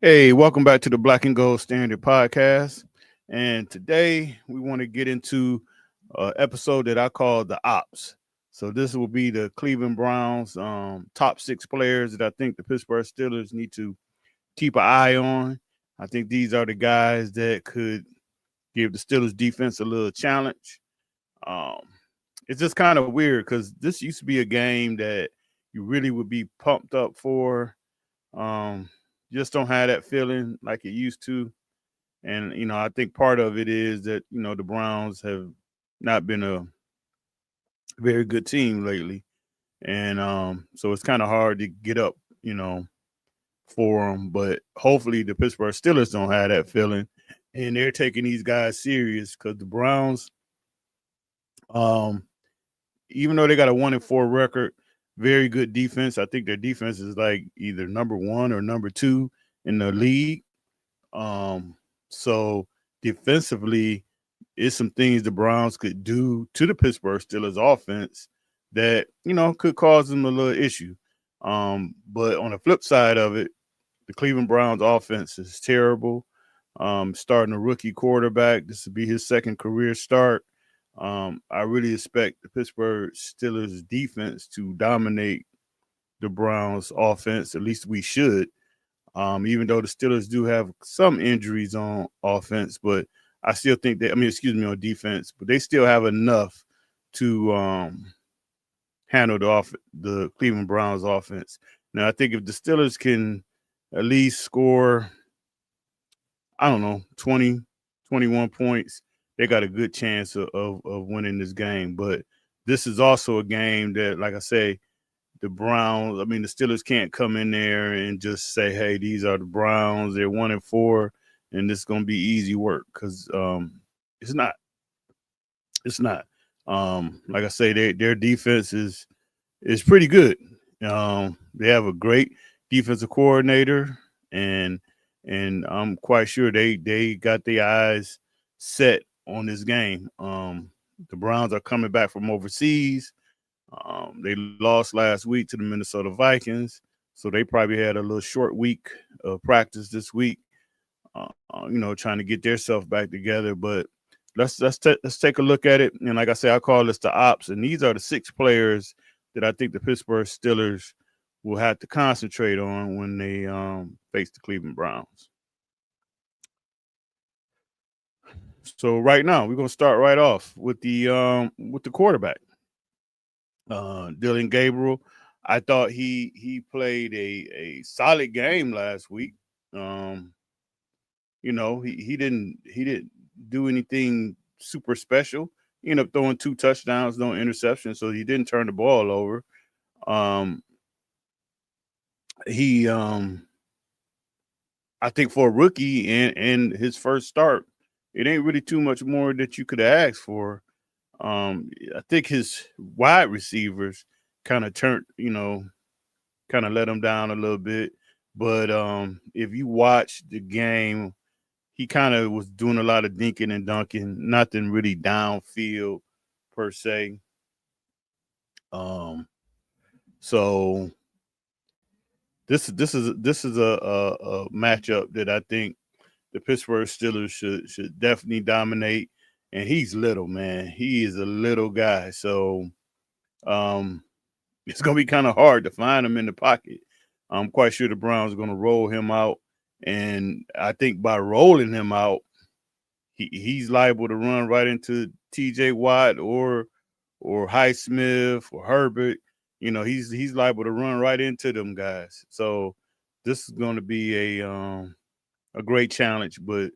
Hey, welcome back to the Black and Gold Standard Podcast. And today we want to get into an episode that I call the Ops. So this will be the Cleveland Browns top six players that I think the Pittsburgh Steelers need to keep an eye on. I think these are the guys that could give the Steelers defense a little challenge. Um, it's just kind of weird because this used to be a game that you really would be pumped up for. Um, just don't have that feeling like it used to. And, I think part of it is that, the Browns have not been a very good team lately. And so it's kind of hard to get up, for them. But hopefully the Pittsburgh Steelers don't have that feeling. And they're taking these guys serious because the Browns, um, even though they got a 1-4 record, very good defense. I think their defense is like either number one or number two in the league. Um, so defensively, is some things the Browns could do to the Pittsburgh Steelers offense that, could cause them a little issue. But on the flip side of it, the Cleveland Browns offense is terrible. Starting a rookie quarterback, this will be his second career start. I really expect the Pittsburgh Steelers defense to dominate the Browns offense. At least we should. Even though the Steelers do have some injuries on offense, but I still think on defense, but they still have enough to handle the Cleveland Browns offense. Now, I think if the Steelers can at least score, I don't know, 20, 21 points, they got a good chance of winning this game. But this is also a game that, like I say, the Steelers can't come in there and just say, hey, these are the Browns. They're 1-4, and this is going to be easy work because it's not. It's not. Like I say, their defense is pretty good. They have a great defensive coordinator, and I'm quite sure they got their eyes set on this game. The Browns are coming back from overseas. They lost last week to the Minnesota Vikings, so they probably had a little short week of practice this week. Trying to get themselves back together. But let's take a look at it. And like I say, I call this the Ops, and these are the six players that I think the Pittsburgh Steelers will have to concentrate on when they face the Cleveland Browns. So right now, we're gonna start right off with the quarterback. Dylan Gabriel, I thought he played a solid game last week. He didn't do anything super special. He ended up throwing 2 touchdowns, no interceptions, so he didn't turn the ball over. Um, he I think for a rookie and his first start, it ain't really too much more that you could ask for. I think his wide receivers kind of kind of let him down a little bit. But if you watch the game, he kind of was doing a lot of dinking and dunking, nothing really downfield per se. Um, so this is a matchup that I think the Pittsburgh Steelers should definitely dominate. And he's little, man. He is a little guy, so um, it's gonna be kind of hard to find him in the pocket. I'm quite sure the Browns are gonna roll him out, and I think by rolling him out, he's liable to run right into T.J. Watt or Highsmith or Herbert. He's liable to run right into them guys. So this is going to be a great challenge, but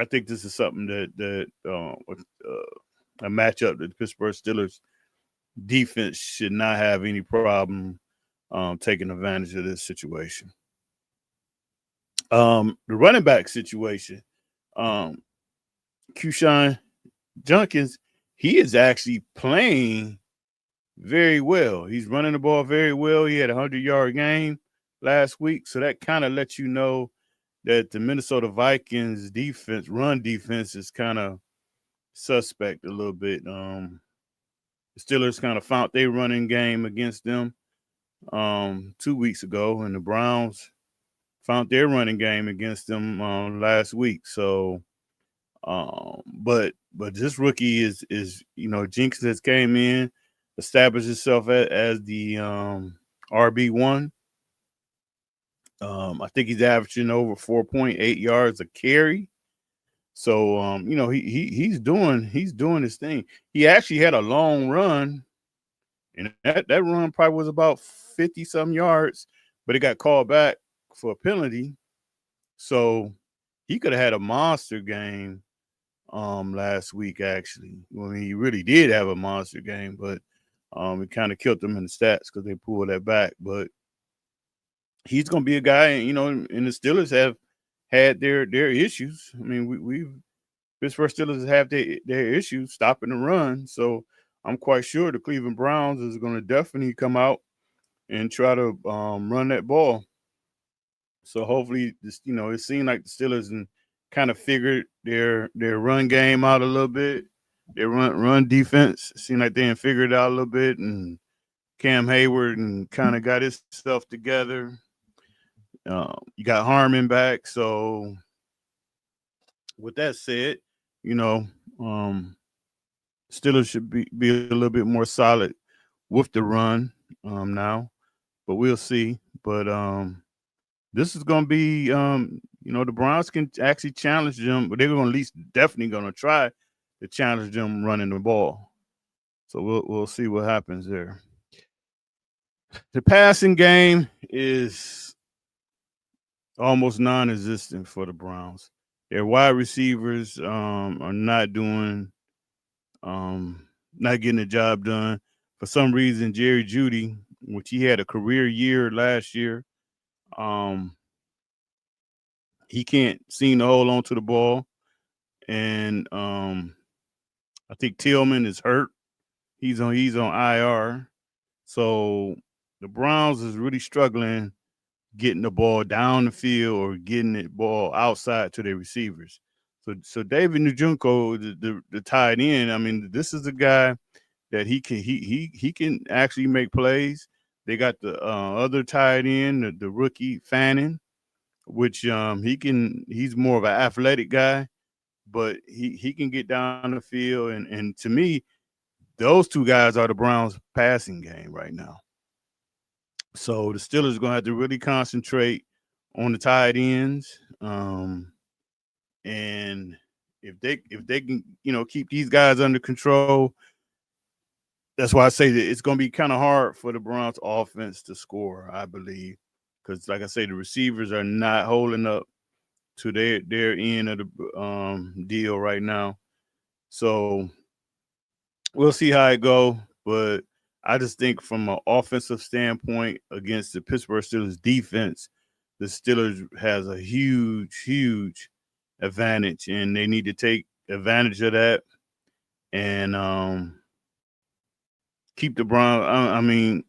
I think this is something a matchup that the Pittsburgh Steelers defense should not have any problem taking advantage of this situation. The running back situation, um, Quinshon Judkins, he is actually playing very well. He's running the ball very well. He had a 100-yard game last week, so that kind of lets you know that the Minnesota Vikings run defense, is kind of suspect a little bit. The Steelers kind of found their running game against them 2 weeks ago, and the Browns found their running game against them last week. So, but this rookie is Jenkins has came in, established himself as the RB1. I think he's averaging over 4.8 yards a carry. So he's doing his thing. He actually had a long run, and that run probably was about 50 some yards, but it got called back for a penalty. So he could have had a monster game last week. Actually, I mean, he really did have a monster game, but it kind of killed them in the stats because they pulled that back. But he's going to be a guy, and the Steelers have had their issues. I mean, we've Pittsburgh Steelers have their issues stopping the run. So I'm quite sure the Cleveland Browns is going to definitely come out and try to run that ball. So hopefully, it seemed like the Steelers and kind of figured their run game out a little bit. Their run defense seemed like they figured it out a little bit, and Cam Hayward and kind of got his stuff together. You got Harmon back, so with that said, Steelers should be a little bit more solid with the run now, but we'll see. But this is going to be, the Browns can actually challenge them, but they're going to at least definitely going to try to challenge them running the ball. So we'll see what happens there. The passing game is almost non-existent for the Browns. Their wide receivers are not doing, not getting the job done. For some reason, Jerry Jeudy, which he had a career year last year, he can't seem to hold on to the ball. And I think Tillman is hurt. He's on IR. So the Browns is really struggling getting the ball down the field or getting the ball outside to their receivers. So David Njoku, the tight end, I mean, this is a guy that he can actually make plays. They got the other tight end, the rookie Fannin, which he's more of an athletic guy, but he can get down the field. And to me, those two guys are the Browns passing game right now. So the Steelers are going to have to really concentrate on the tight ends. And if they can, keep these guys under control, that's why I say that it's going to be kind of hard for the Browns offense to score, I believe. Because, like I say, the receivers are not holding up to their end of the deal right now. So we'll see how it go. But I just think from an offensive standpoint against the Pittsburgh Steelers defense, the Steelers has a huge, huge advantage, and they need to take advantage of that and keep the Browns. I mean,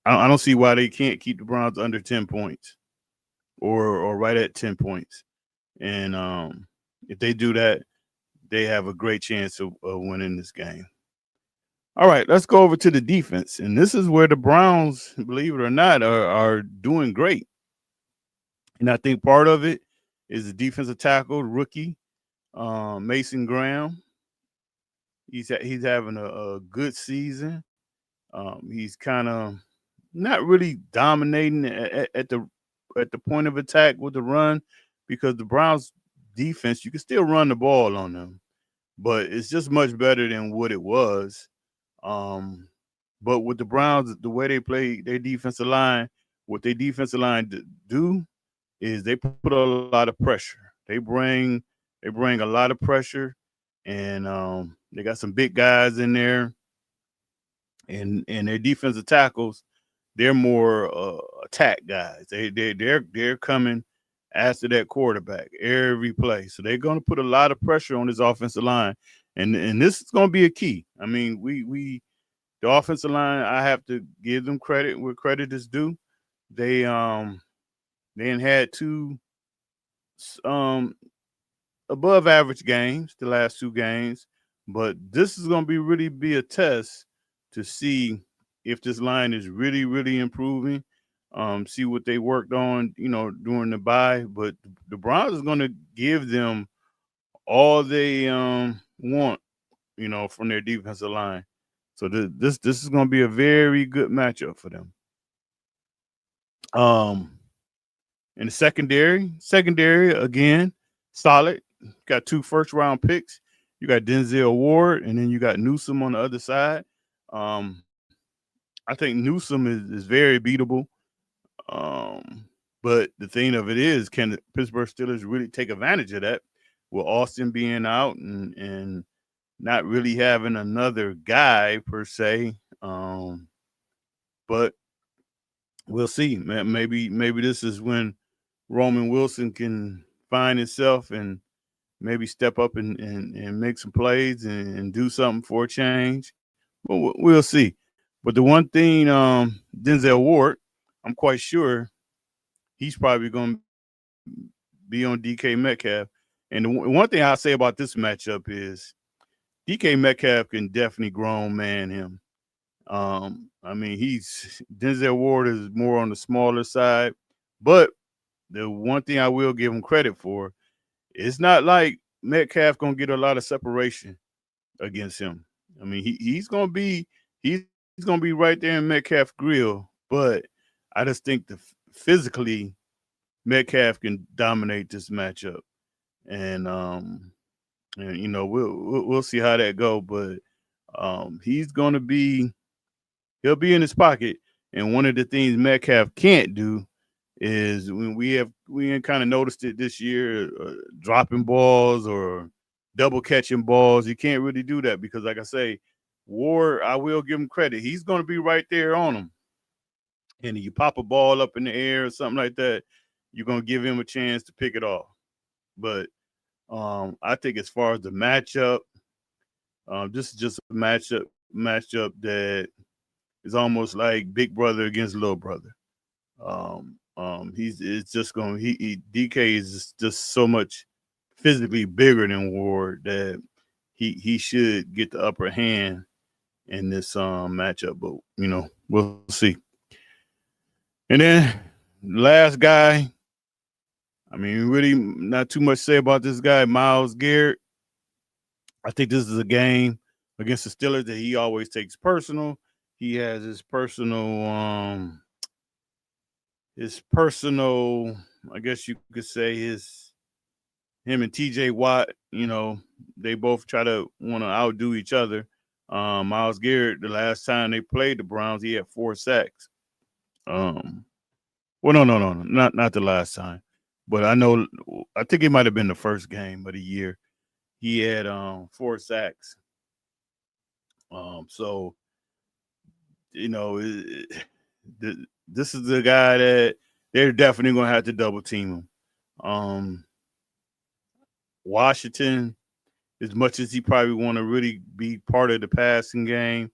I don't see why they can't keep the Browns under 10 points or right at 10 points. And if they do that, they have a great chance of winning this game. All right, let's go over to the defense. And this is where the Browns, believe it or not, are doing great. And I think part of it is the defensive tackle, rookie, Mason Graham. He's having a good season. He's kind of not really dominating at the point of attack with the run, because the Browns defense, you can still run the ball on them, but it's just much better than what it was. But with the Browns, the way they play their defensive line, what their defensive line do is they put a lot of pressure. They bring a lot of pressure, and they got some big guys in there, and their defensive tackles, they're more attack guys. They're coming after that quarterback every play. So they're going to put a lot of pressure on this offensive line, and this is going to be a key. I mean, the offensive line, I have to give them credit where credit is due. They had two above average games the last two games, but this is going to really be a test to see if this line is really, really improving. see what they worked on, during the bye. But the Browns is going to give them all they want, from their defensive line. So this is going to be a very good matchup for them. In the secondary again, solid. Got 2 first-round picks. You got Denzel Ward, and then you got Newsome on the other side. I think Newsome is very beatable. But the thing of it is, can the Pittsburgh Steelers really take advantage of that with Austin being out and not really having another guy per se? But we'll see. Maybe this is when Roman Wilson can find himself and maybe step up and make some plays and do something for a change. Well, we'll see. But the one thing, Denzel Ward, I'm quite sure he's probably going to be on DK Metcalf. And the one thing I'll say about this matchup is DK Metcalf can definitely grown man him. Denzel Ward is more on the smaller side, but the one thing I will give him credit for, it's not like Metcalf gonna get a lot of separation against him. I mean, he's gonna be right there in Metcalf's grill, but I just think physically Metcalf can dominate this matchup, and we'll see how that go. But he'll be in his pocket, and one of the things Metcalf can't do is when we kind of noticed it this year, dropping balls or double catching balls. You can't really do that because, like I say, Ward, I will give him credit. He's going to be right there on him. And you pop a ball up in the air or something like that, you're going to give him a chance to pick it off. But I think as far as the matchup, this is just a matchup that is almost like big brother against little brother. DK is just so much physically bigger than Ward that he should get the upper hand in this matchup. But we'll see. And then last guy, really not too much to say about this guy, Myles Garrett. I think this is a game against the Steelers that he always takes personal. He has his personal, I guess you could say him and TJ Watt, they both try to want to outdo each other. Myles Garrett, the last time they played the Browns, he had 4 sacks. No, not the last time. But I think it might have been the first game of the year. He had 4 sacks. So this is the guy that they're definitely going to have to double team him. Washington, as much as he probably want to really be part of the passing game,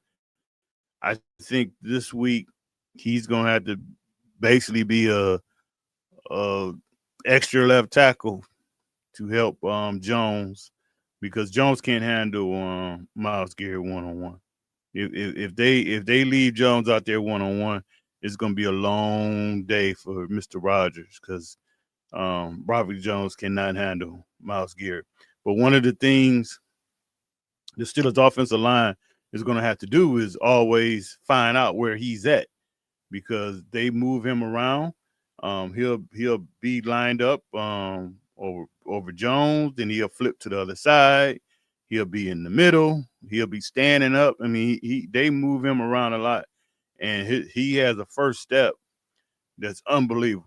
I think this week he's going to have to basically be a extra left tackle to help Jones, because Jones can't handle Myles Garrett one-on-one. If they leave Jones out there one-on-one, it's going to be a long day for Mr. Rogers, because Robert Jones cannot handle Myles Garrett. But one of the things the Steelers' offensive line is going to have to do is always find out where he's at, because they move him around. He'll be lined up over Jones, then he'll flip to the other side. He'll be in the middle. He'll be standing up. They move him around a lot, and he has a first step that's unbelievable.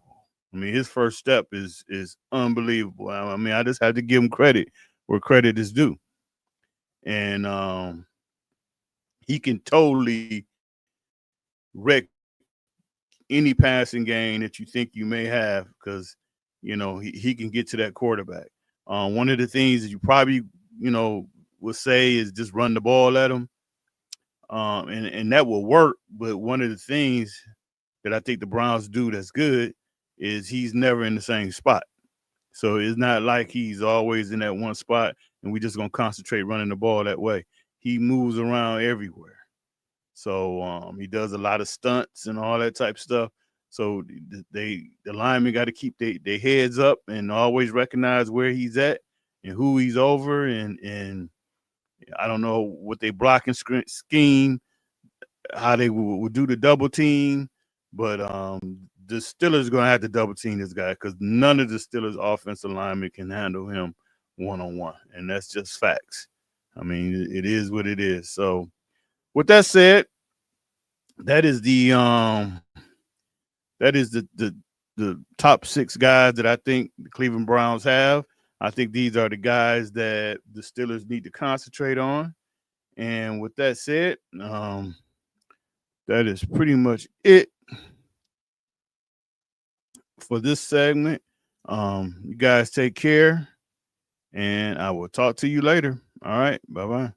His first step is unbelievable. I just have to give him credit where credit is due, and he can totally wreck any passing game that you think you may have, because he can get to that quarterback. One of the things that you probably would say is just run the ball at him, and that will work. But one of the things that I think the Browns do that's good is he's never in the same spot. So it's not like he's always in that one spot and we just gonna concentrate running the ball that way. He moves around everywhere. So he does a lot of stunts and all that type of stuff. So the linemen got to keep their heads up and always recognize where he's at and who he's over. And I don't know what they blocking scheme, how they will do the double team, but the Steelers going to have to double team this guy because none of the Steelers offensive linemen can handle him one-on-one, and that's just facts. I mean, it is what it is. So with that said, that is the top 6 guys that I think the Cleveland Browns have. I think these are the guys that the Steelers need to concentrate on. And with that said, that is pretty much it for this segment. You guys take care, and I will talk to you later. All right. Bye-bye.